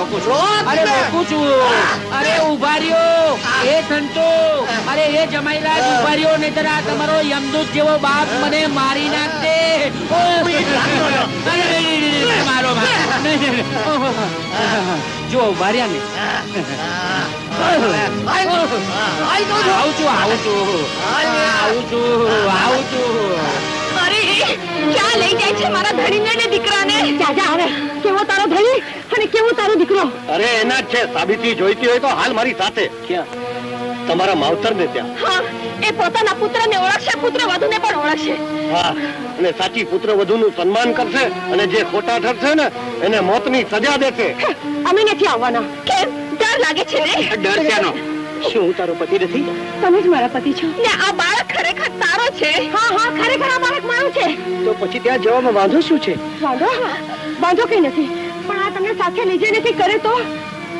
રોકું છું, અરે રોકું છું. અરે ઉભા રહ્યો એ સંતો, અરે એ જમાઈલાલ ઉભા રહ્યો, નહીતર આ તમારો યમદૂત જેવો બાપ મને મારી નાખશે. મારો જો ઉભા રહ્યા ને. આવું છું. અરે ક્યાં લઈ જાય છે મારા ધણીને ને દીકરાને? જાજા આવે. કેવો તારો ધણી અને કેવો તારો દીકરો? અરે એના જ છે. સાબિતી જોઈતી હોય તો હાલ મારી સાથે. ક્યાં? તમારા માવતરને ત્યાં. હા, એ પોતાના પુત્રને ઓળખશે, પુત્ર વધુને પણ ઓળખશે. હા, અને સાચી પુત્ર વધુનું સન્માન કરશે અને જે ખોટા ઠરશે ને એને મોતની સજા દેશે. અમે નથી આવવાના. કેમ? ડર લાગે છે ને? ડર ક્યાંનો? શું હું તારો પતિ નથી? તમે જ મારા પતિ છો ને. આ બાળક ખરેખર તારો છે? હા હા, ખરેખર આ બાળક મારું છે. તો પછી ત્યાં જવામાં વાંધો શું છે? વાંધો કઈ નથી, પણ આ તમને સાથે લઈ જઈને કઈ કરે તો?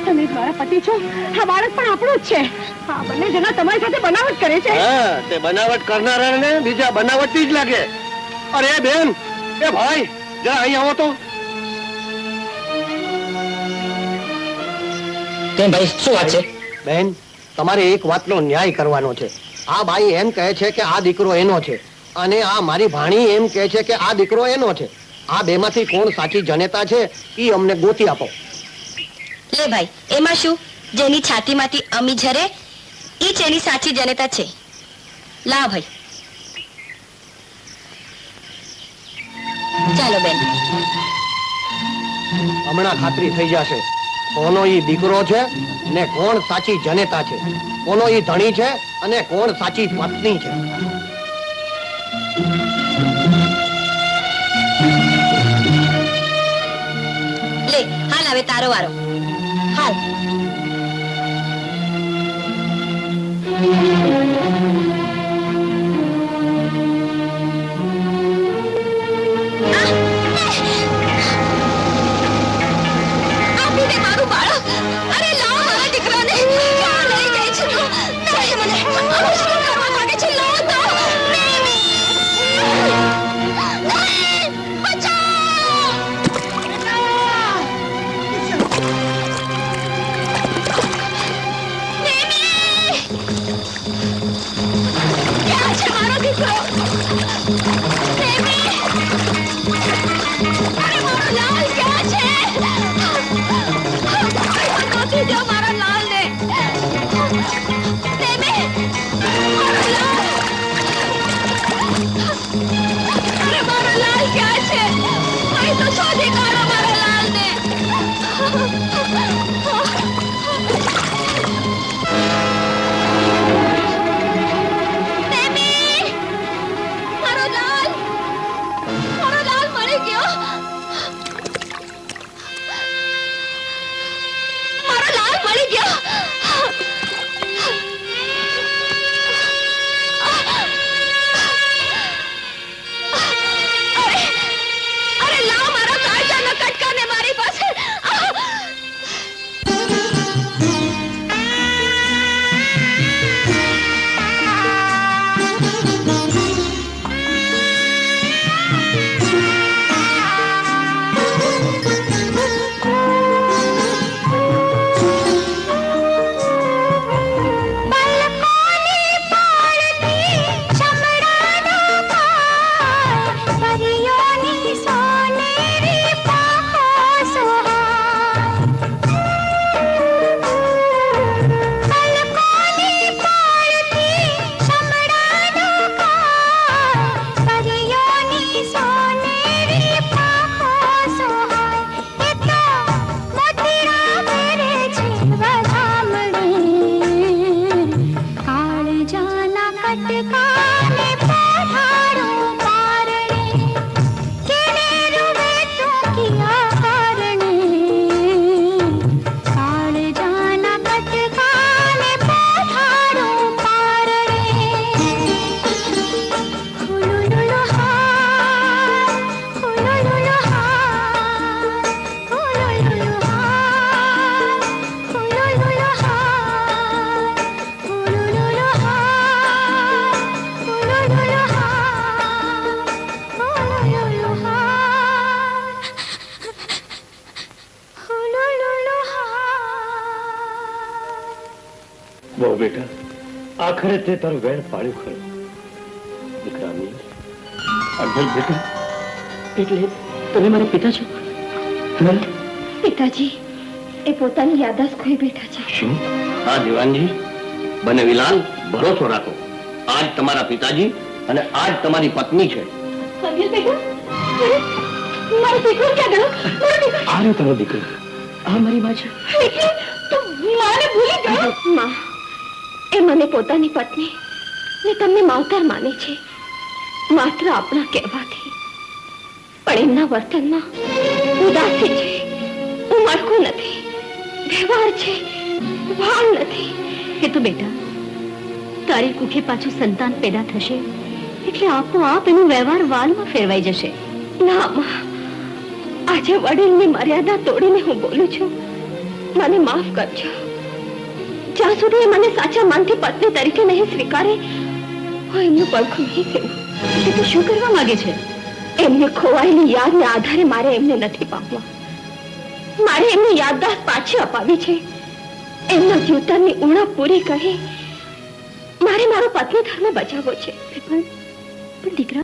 તમે જ મારા પતિ છો, આ બાળક પણ આપણું જ છે. આ બંને જણા તમારી સાથે બનાવટ કરે છે. હા, તે બનાવટ કરનારાને બીજા બનાવટી જ લાગે. અરે બેન, એ ભાઈ, જરા અહીં આવો તો. કેમ ભાઈ, શું વાત છે? બેન, તમારે એક વાતનો ન્યાય કરવાનો છે. આ બાઈ એમ કહે છે કે આ દીકરો એનો છે, અને આ મારી ભાણી એમ કહે છે કે આ દીકરો એનો છે. આ બેમાંથી કોણ સાચી જનેતા છે એ અમને ગોતી આપો. લે ભાઈ, એમાં શું? જેની છાતીમાંથી અમી ઝરે ઈ જ એની સાચી જનેતા છે. લા ભાઈ, ચાલો બેન. હમણાં ખાતરી થઈ જશે કોનો ઈ દીકરો છે ને કોણ સાચી જનેતા છે, કોનો ઈ ધણી છે અને કોણ સાચી પત્ની છે. લે, હાલ હવે તારો વારો. હાલ. બહુ બેટા, આખરે તે તારું વેણ પાડ્યું ખરું. દીકરા અમીર, અમીર બેટા, એટલે તમે મારા પિતા છો? પિતાજી એ પોતાની યાદાશ ખોઈ બેઠા છે. શું? હા દિવાનજી, બનેવીલાલ, ભરોસો રાખો. આજ તમારા પિતાજી અને આજ તમારી પત્ની છે. અમીર બેટા, મારો દીકરો ક્યાં ગયો? મારો દીકરો આ રહ્યો તારો દીકરો. આ મારી માં છે. એટલે તું માને ભૂલી ગયો? માં એ મને પોતાની પત્ની ને તમને માવતર માને છે, માત્ર આપણા કહેવાથી. પણ એમના વર્તનમાં ઉદાસી છે, ઉમળકું નથી, વ્યવહાર છે, ભાન નથી. એ તો બેટા, તારી કુખે પાછું સંતાન પેદા થશે એટલે આપોઆપ એનું વ્યવહાર વાલમાં ફેરવાઈ જશે. ના માં, આજે વડીલની મર્યાદા તોડીને હું બોલું છું. મને માફ કરજો. જ્યાં સુધી એ મને સાચા મનથી પત્ની તરીકે નહીં સ્વીકારે, હું એમનું પડખું નહીં ફેરું. એટલે તું શું કરવા માંગે છે? એમને ખોવાયેલી યાદને આધારે મારે એમને નથી પામવા. મારે એમની યાદદાસ્ત પાછી અપાવી છે. એમના જીવતરની ઉણપ પૂરી કરી મારે મારો પત્ની ધર્મ બચાવવો છે. પણ દીકરા,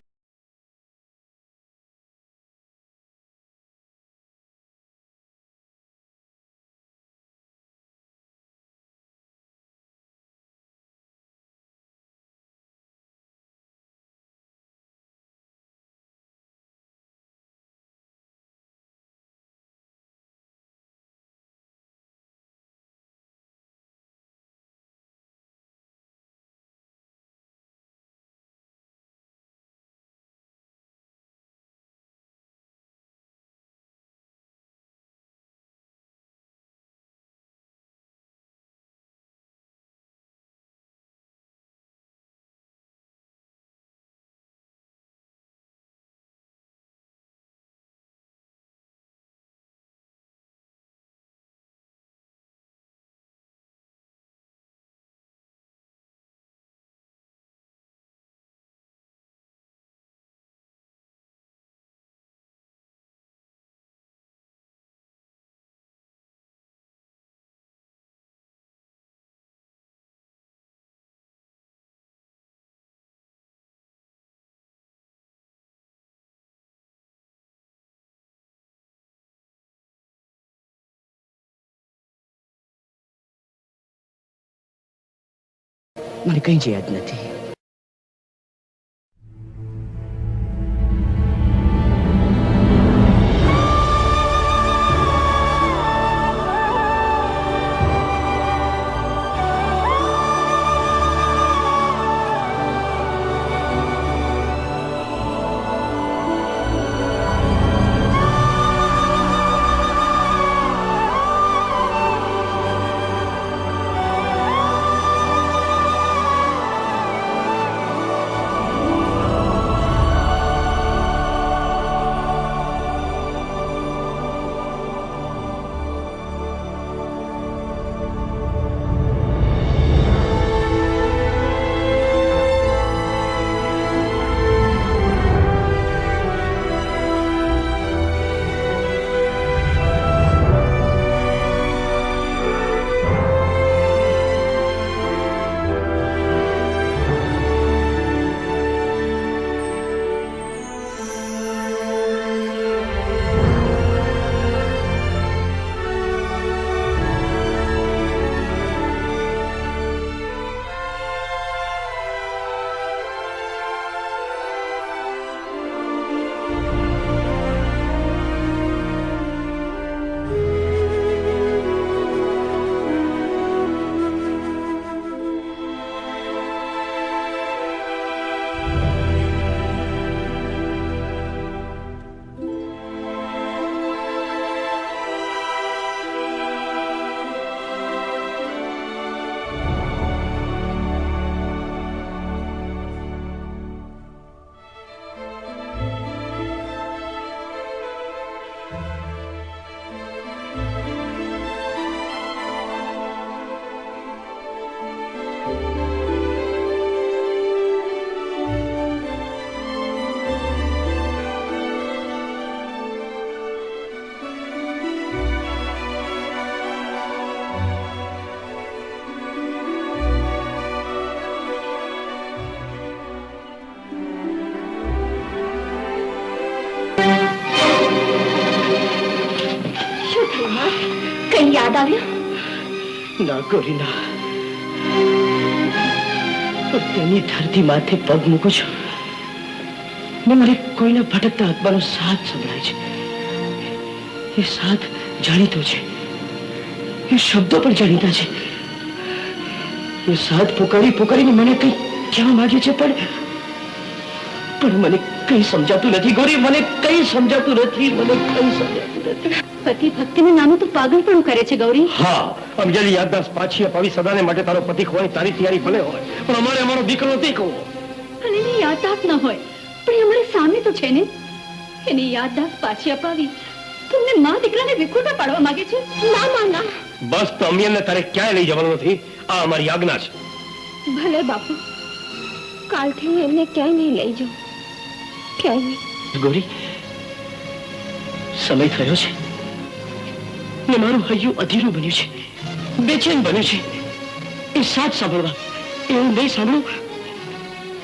મને કઈ જ યાદ નથી. કઈ યાદ આવ્યું? ના ગોરી ના, તેની ધરતી માથે પગ મૂકું છું ને મને કોઈના ભટકતા આત્માનો સાથ સંભળાય છે. એ સાથ જાણીતો છે, એ શબ્દો પણ જાણીતા છે. એ સાથ પુકારીને મને કઈ કહેવા માંગે છે, પણ મને કઈ સમજાતું નથી ગોરી, મને કઈ સમજાતું નથી. પતિ ભક્તિનું નામ તો પાગલપણું કરે છે ગૌરી. હા, અંજલિ યાદદાસ્ત પાછી અપાવી સદાને માટે તારો પતિ ખોવાની તારી તૈયારી ભલે હોય, પણ અમારે અમારો દીકરો નથી કહો. પણ એની યાદદાસ્ત ન હોય, પણ એ અમારી સામે તો છે ને. એની યાદદાસ્ત પાછી અપાવી તમને મા દીકરાને વિખૂટા પાડવા માંગે છે. ના માં ના, બસ તો અમીયને તારે ક્યાંય લઈ જવાનું નથી. આ અમારી આજ્ઞા છે. ભલે બાપુ, કાલથી હું એમને ક્યાંય નહીં લઈ જાઉં, ક્યાંય નહીં. ગોરી, સમય થયો છે ને મારું હૈયું અધીરું બન્યું છે, બેચેન બન્યું છે. એ સાથ સાંભળવા, એવું નહીં સાંભળું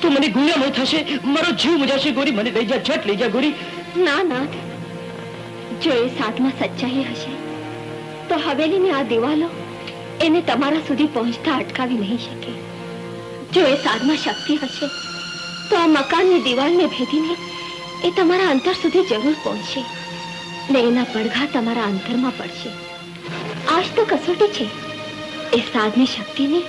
તો મને ગુનામય થશે, મારો જીવ મુજાશે. ગોરી, મને લઈ જા, ઝટ લઈ જા ગોરી. ના નાથ, જો એ સાથમાં સચ્ચાઈ હશે તો હવેલીની આ દિવાલો એને તમારા સુધી પહોંચતા અટકાવી નહીં શકે. જો એ સાધમાં શક્તિ હશે તો આ મકાનની દિવાલને ભેદીને એ તમારા અંતર સુધી જરૂર પહોંચશે ને એના પડઘા તમારા અંતરમાં પડશે. આજ તો કસોટી છે એ સાધની શક્તિની.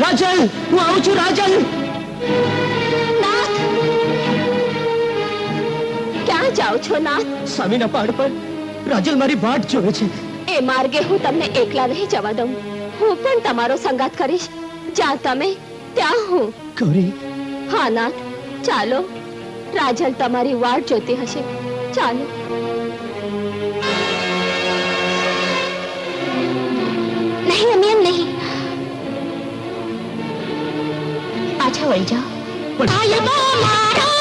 રાજલ, હું આવું છું. રાજલ, નાથ, ક્યાં જાઓ છો નાથ? સ્વામીના પહાડ પર રાજલ મારી વાટ જોવે છે. એ માર્ગે હું તમને એકલા નહીં જવા દઉં. હું પણ તમારો સંગાત કરીશ. જ્યાં તમે ત્યાં હું. ગૌરી, હા નાથ, ચાલો. રાજલ તમારી વાટ જોતી હશે. ચાલો. નહીં અમે એમ નહીં. પાછા વળી જાઓ. પણ મારો